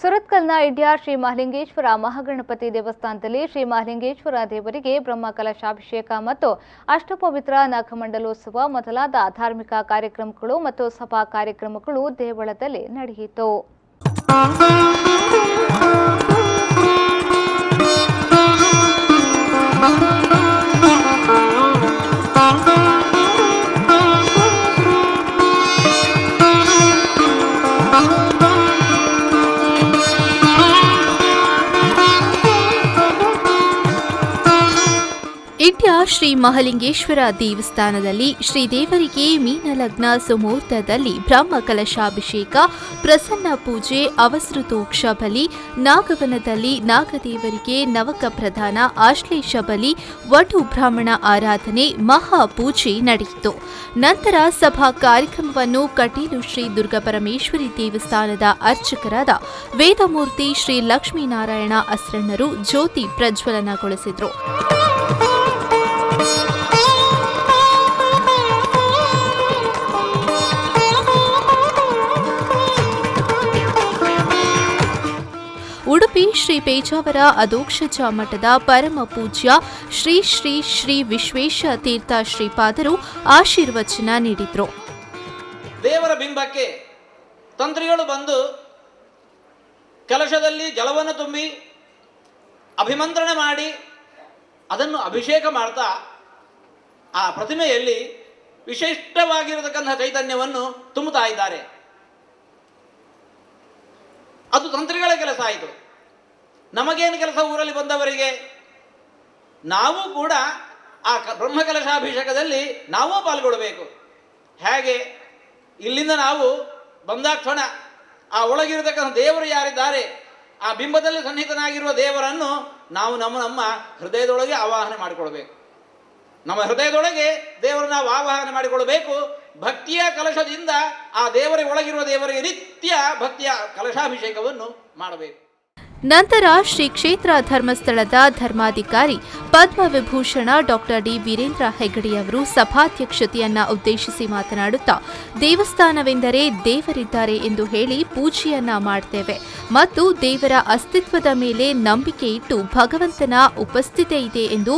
ಸುರತ್ಕಲ್ನ India Shri Mahalingeshwara Mahaganapati ದೇವಸ್ಥಾನದಲ್ಲಿ ಶ್ರೀ ಮಹಾಲಿಂಗೇಶ್ವರ ದೇವರಿಗೆ ಬ್ರಹ್ಮಕಲಶಾಭಿಷೇಕ ಮತ್ತು ಅಷ್ಟಪವಿತ್ರ ನಾಗಮಂಡಲೋತ್ಸವ ಮೊದಲಾದ ಧಾರ್ಮಿಕ ಕಾರ್ಯಕ್ರಮಗಳು ಮತ್ತು ಸಭಾ ಕಾರ್ಯಕ್ರಮಗಳು ದೇವಳದಲ್ಲಿ ನಡೆಯಿತು. ಇಂಡಿಯಾ ಶ್ರೀ ಮಹಾಲಿಂಗೇಶ್ವರ ದೇವಸ್ಥಾನದಲ್ಲಿ ಶ್ರೀದೇವರಿಗೆ ಮೀನಲಗ್ನ ಸುಮುಹೂರ್ತದಲ್ಲಿ ಬ್ರಹ್ಮಕಲಶಾಭಿಷೇಕ, ಪ್ರಸನ್ನ ಪೂಜೆ, ಅವಸೃತೋಕ್ಷ ಬಲಿ, ನಾಗವನದಲ್ಲಿ ನಾಗದೇವರಿಗೆ ನವಕ ಪ್ರದಾನ, ಆಶ್ಲೇಷ ಬಲಿ, ವಟು ಬ್ರಾಹ್ಮಣ ಆರಾಧನೆ, ಮಹಾಪೂಜೆ ನಡೆಯಿತು. ನಂತರ ಸಭಾ ಕಾರ್ಯಕ್ರಮವನ್ನು ಕಟೀಲು ಶ್ರೀ ದುರ್ಗಾಪರಮೇಶ್ವರಿ ದೇವಸ್ಥಾನದ ಅರ್ಚಕರಾದ ವೇದಮೂರ್ತಿ ಶ್ರೀ ಲಕ್ಷ್ಮೀನಾರಾಯಣ ಅಸ್ರಣ್ಣರು ಜ್ಯೋತಿ ಪ್ರಜ್ವಲನಗೊಳಿಸಿದರು. ಉಡುಪಿ ಶ್ರೀ ಪೇಜಾವರ ಅಧೋಕ್ಷಜ ಮಠದ ಪರಮ ಪೂಜ್ಯ ಶ್ರೀ ಶ್ರೀ ಶ್ರೀ ವಿಶ್ವೇಶ ತೀರ್ಥ ಶ್ರೀಪಾದರು ಆಶೀರ್ವಚನ ನೀಡಿದರು. ದೇವರ ಬಿಂಬಕ್ಕೆ ತಂತ್ರಿಗಳು ಬಂದು ಕಲಶದಲ್ಲಿ ಜಲವನ್ನು ತುಂಬಿ ಅಭಿಮಂತ್ರಣೆ ಮಾಡಿ ಅದನ್ನು ಅಭಿಷೇಕ ಮಾಡ್ತಾ ಆ ಪ್ರತಿಮೆಯಲ್ಲಿ ವಿಶಿಷ್ಟವಾಗಿರತಕ್ಕಂತಹ ಚೈತನ್ಯವನ್ನು ತುಂಬುತ್ತಾ ಇದ್ದಾರೆ. ಅದು ತಂತ್ರಿಗಳ ಕೆಲಸ ಆಯಿತು. ನಮಗೇನು ಕೆಲಸ ಊರಲ್ಲಿ ಬಂದವರಿಗೆ? ನಾವು ಕೂಡ ಆ ಬ್ರಹ್ಮಕಲಶಾಭಿಷೇಕದಲ್ಲಿ ನಾವೂ ಪಾಲ್ಗೊಳ್ಳಬೇಕು. ಹೇಗೆ ಇಲ್ಲಿಂದ ನಾವು ಬಂದಾಕ್ಷಣ ಆ ಒಳಗಿರತಕ್ಕಂಥ ದೇವರು ಯಾರಿದ್ದಾರೆ, ಆ ಬಿಂಬದಲ್ಲಿ ಸನ್ನಿಹಿತನಾಗಿರುವ ದೇವರನ್ನು ನಾವು ನಮ್ಮ ಹೃದಯದೊಳಗೆ ಆವಾಹನೆ ಮಾಡಿಕೊಳ್ಬೇಕು. ನಮ್ಮ ಹೃದಯದೊಳಗೆ ದೇವರನ್ನು ನಾವು ಆವಾಹನೆ ಮಾಡಿಕೊಳ್ಬೇಕು. ಭಕ್ತಿಯ ಕಲಶದಿಂದ ಆ ದೇವರ ಒಳಗಿರುವ ದೇವರಿಗೆ ನಿತ್ಯ ಭಕ್ತಿಯ ಕಲಶಾಭಿಷೇಕವನ್ನು ಮಾಡಬೇಕು. ನಂತರ ಶ್ರೀ ಕ್ಷೇತ್ರ ಧರ್ಮಸ್ಥಳದ ಧರ್ಮಾಧಿಕಾರಿ ಪದ್ಮವಿಭೂಷಣ ಡಾಕ್ಟರ್ ಡಿ ವೀರೇಂದ್ರ ಹೆಗ್ಗಡೆಯವರು ಸಭಾಧ್ಯಕ್ಷತೆಯನ್ನ ಉದ್ದೇಶಿಸಿ ಮಾತನಾಡುತ್ತಾ, ದೇವಸ್ಥಾನವೆಂದರೆ ದೇವರಿದ್ದಾರೆ ಎಂದು ಹೇಳಿ ಪೂಜೆಯನ್ನ ಮಾಡ್ತೇವೆ ಮತ್ತು ದೇವರ ಅಸ್ತಿತ್ವದ ಮೇಲೆ ನಂಬಿಕೆ ಇಟ್ಟು ಭಗವಂತನ ಉಪಸ್ಥಿತಿ ಇದೆ ಎಂದು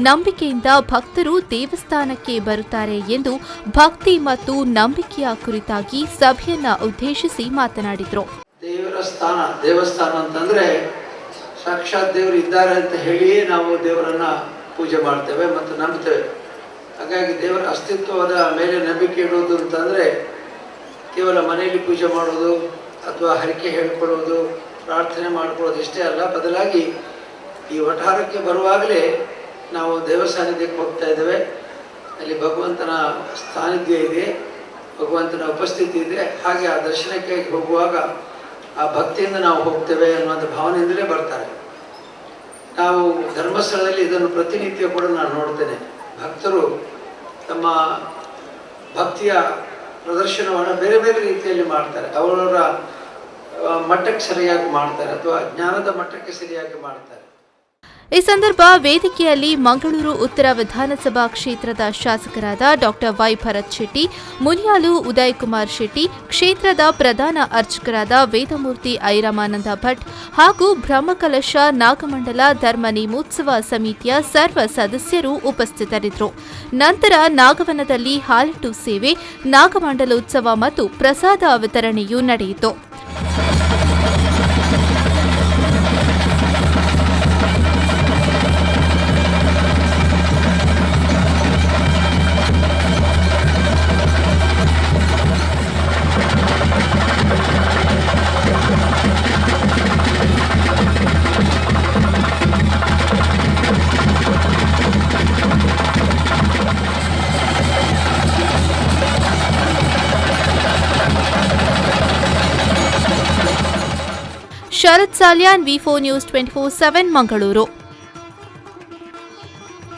ನಂಬಿಕೆಯಿಂದ ಭಕ್ತರು ದೇವಸ್ಥಾನಕ್ಕೆ ಬರುತ್ತಾರೆ ಎಂದು ಭಕ್ತಿ ಮತ್ತು ನಂಬಿಕೆಯ ಕುರಿತಾಗಿ ಸಭೆಯನ್ನ ಉದ್ದೇಶಿಸಿ ಮಾತನಾಡಿದರು. ದೇವಸ್ಥಾನ ಅಂತಂದ್ರೆ ಸಾಕ್ಷಾತ್ ದೇವರು ಇದ್ದಾರೆ ಅಂತ ಹೇಳಿಯೇ ನಾವು ದೇವರನ್ನ ಪೂಜೆ ಮಾಡ್ತೇವೆ ಮತ್ತು ನಂಬ್ತೇವೆ. ಹಾಗಾಗಿ ದೇವರ ಅಸ್ತಿತ್ವದ ಮೇಲೆ ನಂಬಿಕೆ ಇಡುವುದು ಅಂತಂದ್ರೆ ಕೇವಲ ಮನೆಯಲ್ಲಿ ಪೂಜೆ ಮಾಡೋದು ಅಥವಾ ಹರಕೆ ಹೇಳ್ಕೊಳ್ಳೋದು, ಪ್ರಾರ್ಥನೆ ಮಾಡ್ಕೊಳ್ಳೋದು ಇಷ್ಟೇ ಅಲ್ಲ. ಬದಲಾಗಿ ಈ ವಠಾರಕ್ಕೆ ಬರುವಾಗಲೇ ನಾವು ದೇವಸ್ಥಾನಕ್ಕೆ ಹೋಗ್ತಾ ಇದ್ದೇವೆ. ಅಲ್ಲಿ ಭಗವಂತನ ಸಾನ್ನಿಧ್ಯ ಇದೆ, ಭಗವಂತನ ಉಪಸ್ಥಿತಿ ಇದೆ. ಹಾಗೆ ಆ ದರ್ಶನಕ್ಕೆ ಹೋಗುವಾಗ ಆ ಭಕ್ತಿಯಿಂದ ನಾವು ಹೋಗ್ತೇವೆ ಅನ್ನುವಂಥ ಭಾವನೆಯಿಂದಲೇ ಬರ್ತಾರೆ. ನಾವು ಧರ್ಮಸ್ಥಳದಲ್ಲಿ ಇದನ್ನು ಪ್ರತಿನಿತ್ಯ ಕೂಡ ನಾನು ನೋಡ್ತೇನೆ. ಭಕ್ತರು ತಮ್ಮ ಭಕ್ತಿಯ ಪ್ರದರ್ಶನವನ್ನು ಬೇರೆ ಬೇರೆ ರೀತಿಯಲ್ಲಿ ಮಾಡ್ತಾರೆ. ಅವರವರ ಮಟ್ಟಕ್ಕೆ ಸರಿಯಾಗಿ ಮಾಡ್ತಾರೆ ಅಥವಾ ಜ್ಞಾನದ ಮಟ್ಟಕ್ಕೆ ಸರಿಯಾಗಿ ಮಾಡ್ತಾರೆ. ಈ ಸಂದರ್ಭ ವೇದಿಕೆಯಲ್ಲಿ ಮಂಗಳೂರು ಉತ್ತರ ವಿಧಾನಸಭಾ ಕ್ಷೇತ್ರದ ಶಾಸಕರಾದ ಡಾಕ್ಟರ್ ವೈ ಭರತ್ ಶೆಟ್ಟಿ, ಮುನಿಯಾಲು ಉದಯ್ ಕುಮಾರ್ ಶೆಟ್ಟಿ, ಕ್ಷೇತ್ರದ ಪ್ರಧಾನ ಅರ್ಚಕರಾದ ವೇದಮೂರ್ತಿ ಐರಾಮಾನಂದ ಭಟ್ ಹಾಗೂ ಬ್ರಹ್ಮಕಲಶ ನಾಗಮಂಡಲ ಧರ್ಮ ನೇಮೋತ್ಸವ ಸಮಿತಿಯ ಸರ್ವ ಸದಸ್ಯರು ಉಪಸ್ಥಿತರಿದ್ದರು. ನಂತರ ನಾಗವನದಲ್ಲಿ ಹಾಲಿಟ್ಟು ಸೇವೆ, ನಾಗಮಂಡಲೋತ್ಸವ ಮತ್ತು ಪ್ರಸಾದ ವಿತರಣೆಯೂ ನಡೆಯಿತು. ಶರತ್ ಸಾಲ್ಯಾನ್, V4 News 24/7 ಮಂಗಳೂರು.